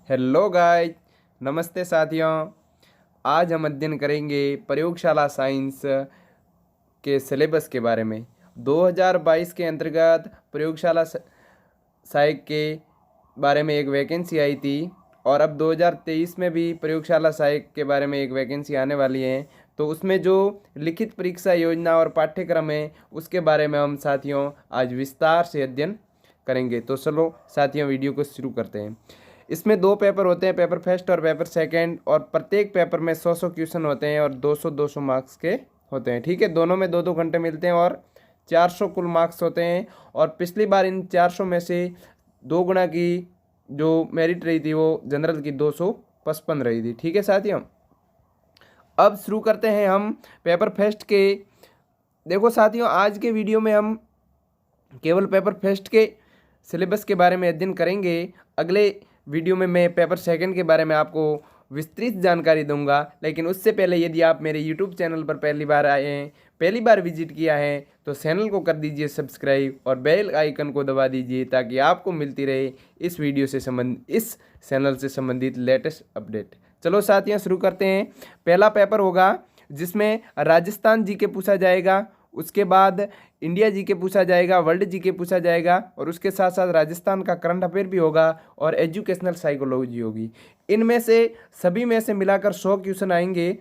Hello guys, नमस्ते साथियों। आज हम अध्ययन करेंगे प्रयोगशाला साइंस के सिलेबस के बारे में। 2022 के अंतर्गत प्रयोगशाला सहायक के बारे में एक वैकेंसी आई थी और अब 2023 में भी प्रयोगशाला सहायक के बारे में एक वैकेंसी आने वाली है। तो उसमें जो लिखित परीक्षा योजना और पाठ्यक्रम है उसके बारे में हम साथियों आज विस्तार से अध्ययन करेंगे। तो चलो साथियों वीडियो को शुरू करते हैं। इसमें दो पेपर होते हैं, पेपर फर्स्ट और पेपर सेकंड, और प्रत्येक पेपर में 100 क्वेश्चन होते हैं और 200 मार्क्स के होते हैं। ठीक है, दोनों में 2 घंटे मिलते हैं और 400 कुल मार्क्स होते हैं। और पिछली बार इन 400 में से 2 गुना की जो मेरिट रही थी वो जनरल की 255 रही थी। ठीक है साथियों, अब शुरू करते हैं हम पेपर फर्स्ट के। देखो साथियों, आज के वीडियो में हम केवल पेपर फर्स्ट के सिलेबस के बारे में अध्ययन करेंगे। अगले वीडियो में मैं पेपर सेकंड के बारे में आपको विस्तृत जानकारी दूंगा। लेकिन उससे पहले यदि आप मेरे यूट्यूब चैनल पर पहली बार आए हैं, पहली बार विजिट किया है, तो चैनल को कर दीजिए सब्सक्राइब और बेल आइकन को दबा दीजिए ताकि आपको मिलती रहे इस चैनल से संबंधित लेटेस्ट अपडेट। चलो साथियों शुरू करते हैं। पहला पेपर होगा जिसमें राजस्थान जी के पूछा जाएगा, उसके बाद इंडिया जी के पूछा जाएगा, वर्ल्ड जी के पूछा जाएगा, और उसके साथ साथ राजस्थान का करंट अफेयर भी होगा और एजुकेशनल साइकोलॉजी होगी। इनमें से सभी में से मिलाकर 100 क्वेश्चन आएंगे।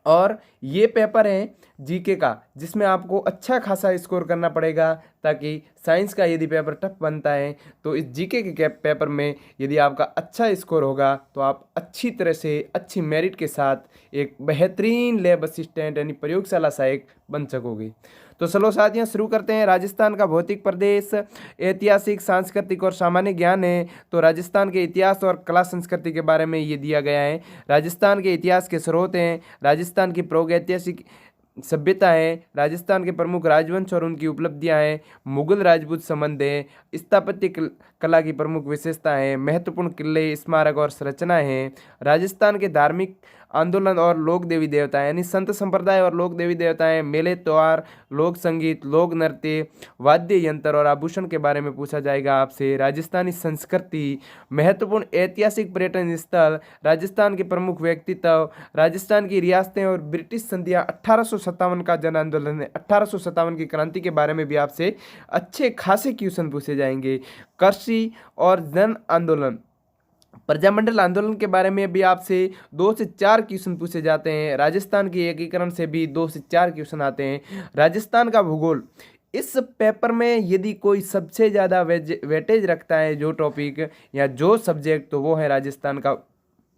और ये पेपर है जीके का, जिसमें आपको अच्छा खासा स्कोर करना पड़ेगा ताकि साइंस का यदि पेपर टफ बनता है तो इस जीके के पेपर में यदि आपका अच्छा स्कोर होगा तो आप अच्छी तरह से अच्छी मेरिट के साथ एक बेहतरीन लैब असिस्टेंट यानी प्रयोगशाला सहायक बन सकोगे। तो चलो साथियों शुरू करते हैं। राजस्थान का भौतिक प्रदेश, ऐतिहासिक, सांस्कृतिक और सामान्य ज्ञान है। तो राजस्थान के इतिहास और कला संस्कृति के बारे में ये दिया गया है। राजस्थान के इतिहास के स्रोत हैं, राजस्थान की प्रागैतिहासिक सभ्यता है, राजस्थान के प्रमुख राजवंश और उनकी उपलब्धियां हैं, मुगल राजपूत संबंध है, स्थापत्य कला की प्रमुख विशेषता है, महत्वपूर्ण किले, स्मारक और संरचनाएं हैं, राजस्थान के धार्मिक आंदोलन और लोक देवी देवताएं यानी संत संप्रदाय और लोक देवी देवताएं, मेले त्योहार, लोक संगीत, लोक नृत्य, वाद्य यंत्र और आभूषण के बारे में पूछा जाएगा आपसे। राजस्थानी संस्कृति, महत्वपूर्ण ऐतिहासिक पर्यटन स्थल, राजस्थान के प्रमुख व्यक्तित्व, राजस्थान की रियासतें और ब्रिटिश संधियां, 1857 का जन आंदोलन है, 1857 की क्रांति के बारे में भी आपसे अच्छे खासे क्वेश्चन पूछे जाएंगे। कृषि और जन आंदोलन, प्रजामंडल आंदोलन के बारे में भी आपसे 2 से 4 क्वेश्चन पूछे जाते हैं। राजस्थान के एकीकरण से भी 2 से 4 क्वेश्चन आते हैं। राजस्थान का भूगोल, इस पेपर में यदि कोई सबसे ज़्यादा वेटेज रखता है जो टॉपिक या जो सब्जेक्ट, तो वो है राजस्थान का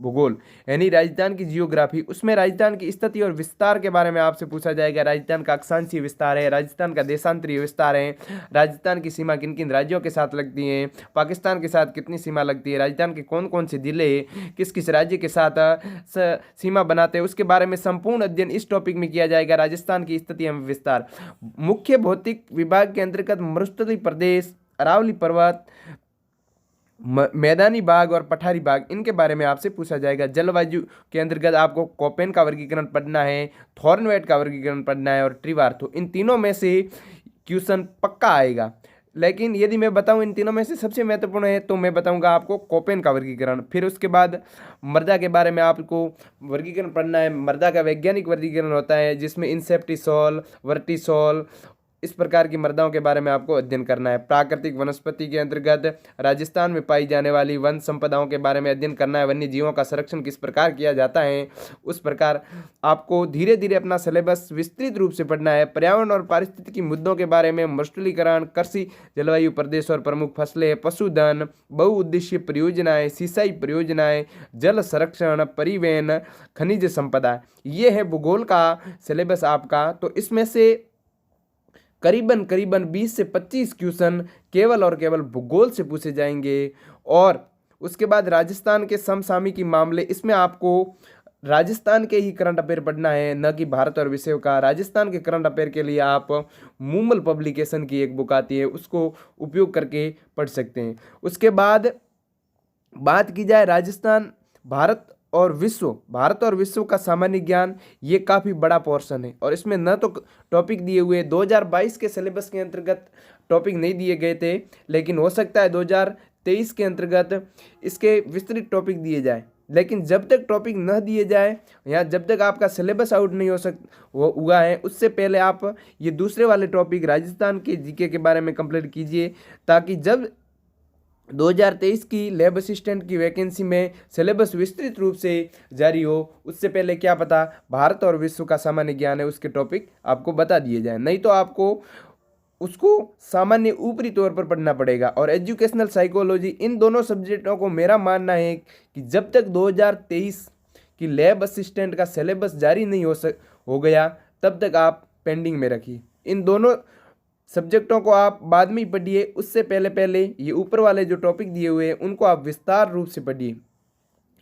भूगोल यानी राजस्थान की जियोग्राफी। उसमें राजस्थान की स्थिति और विस्तार के बारे में आपसे पूछा जाएगा। राजस्थान का अक्षांशीय विस्तार है, राजस्थान का देशांतरीय विस्तार है, राजस्थान की सीमा किन किन राज्यों के साथ लगती है, पाकिस्तान के साथ कितनी सीमा लगती है, राजस्थान के कौन कौन से जिले किस किस राज्य के साथ सीमा बनाते हैं, उसके बारे में संपूर्ण अध्ययन इस टॉपिक में किया जाएगा। राजस्थान की स्थिति एवं विस्तार। मुख्य भौतिक विभाग के अंतर्गत मरुस्थलीय प्रदेश, अरावली पर्वत, मैदानी भाग और पठारी भाग, इनके बारे में आपसे पूछा जाएगा। जलवायु के अंतर्गत आपको कोपेन का वर्गीकरण पढ़ना है, थॉर्नवेट का वर्गीकरण पढ़ना है और ट्रिवार्थो, इन तीनों में से क्वेश्चन पक्का आएगा। लेकिन यदि मैं बताऊं इन तीनों में से सबसे महत्वपूर्ण है तो मैं बताऊंगा आपको कोपेन का वर्गीकरण। फिर उसके बाद मृदा के बारे में आपको वर्गीकरण पढ़ना है। मृदा का वैज्ञानिक वर्गीकरण होता है जिसमें इंसेप्टिसोल, वर्टिसोल, इस प्रकार की मृदाओं के बारे में आपको अध्ययन करना है। प्राकृतिक वनस्पति के अंतर्गत राजस्थान में पाई जाने वाली वन संपदाओं के बारे में अध्ययन करना है। वन्य जीवों का संरक्षण किस प्रकार किया जाता है उस प्रकार आपको धीरे धीरे अपना सिलेबस विस्तृत रूप से पढ़ना है। पर्यावरण और पारिस्थितिकी मुद्दों के बारे में मरुस्थलीकरण, कृषि, जलवायु प्रदेश और प्रमुख फसलें, पशुधन, बहुउद्देशीय परियोजनाएं, सिंचाई परियोजनाएं, जल संरक्षण, परिवहन, खनिज संपदा, ये है भूगोल का सिलेबस आपका। तो इसमें से करीबन 20 से 25 क्वेश्चन केवल और केवल भूगोल से पूछे जाएंगे। और उसके बाद राजस्थान के समसामयिकी मामले, इसमें आपको राजस्थान के ही करंट अफेयर पढ़ना है, न कि भारत और विषयों का। राजस्थान के करंट अफेयर के लिए आप मूमल पब्लिकेशन की एक बुक आती है, उसको उपयोग करके पढ़ सकते हैं। उसके बाद बात की जाए राजस्थान, भारत और विश्व का सामान्य ज्ञान, ये काफ़ी बड़ा पोर्शन है और इसमें न तो टॉपिक दिए हुए 2022 के सिलेबस के अंतर्गत टॉपिक नहीं दिए गए थे, लेकिन हो सकता है 2023 के अंतर्गत इसके विस्तृत टॉपिक दिए जाए। लेकिन जब तक टॉपिक न दिए जाए या जब तक आपका सिलेबस आउट नहीं हुआ है, उससे पहले आप ये दूसरे वाले टॉपिक राजस्थान के जीके के बारे में कंप्लीट कीजिए, ताकि जब 2023 की लैब असिस्टेंट की वैकेंसी में सिलेबस विस्तृत रूप से जारी हो, उससे पहले क्या पता भारत और विश्व का सामान्य ज्ञान है उसके टॉपिक आपको बता दिए जाएं। नहीं तो आपको उसको सामान्य ऊपरी तौर पर पढ़ना पड़ेगा। और एजुकेशनल साइकोलॉजी, इन दोनों सब्जेक्टों को मेरा मानना है कि जब तक 2023 की लैब असिस्टेंट का सिलेबस जारी नहीं हो गया तब तक आप पेंडिंग में रखिए। इन दोनों सब्जेक्टों को आप बाद में ही पढ़िए, उससे पहले ये ऊपर वाले जो टॉपिक दिए हुए हैं उनको आप विस्तार रूप से पढ़िए।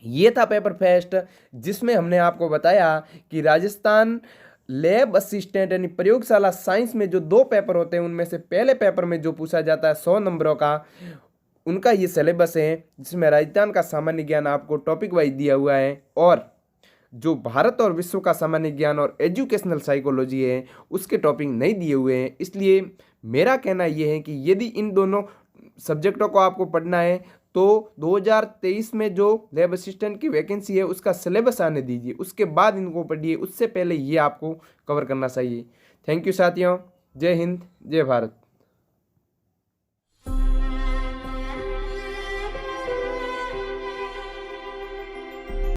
ये था पेपर फेस्ट, जिसमें हमने आपको बताया कि राजस्थान लैब असिस्टेंट यानी प्रयोगशाला साइंस में जो 2 पेपर होते हैं उनमें से पहले पेपर में जो पूछा जाता है 100 नंबरों का, उनका ये सिलेबस है, जिसमें राजस्थान का सामान्य ज्ञान आपको टॉपिक वाइज दिया हुआ है, और जो भारत और विश्व का सामान्य ज्ञान और एजुकेशनल साइकोलॉजी है उसके टॉपिक नहीं दिए हुए हैं। इसलिए मेरा कहना यह है कि यदि इन दोनों सब्जेक्टों को आपको पढ़ना है तो 2023 में जो लैब असिस्टेंट की वैकेंसी है उसका सिलेबस आने दीजिए, उसके बाद इनको पढ़िए, उससे पहले ये आपको कवर करना चाहिए। थैंक यू साथियों, जय हिंद, जय भारत।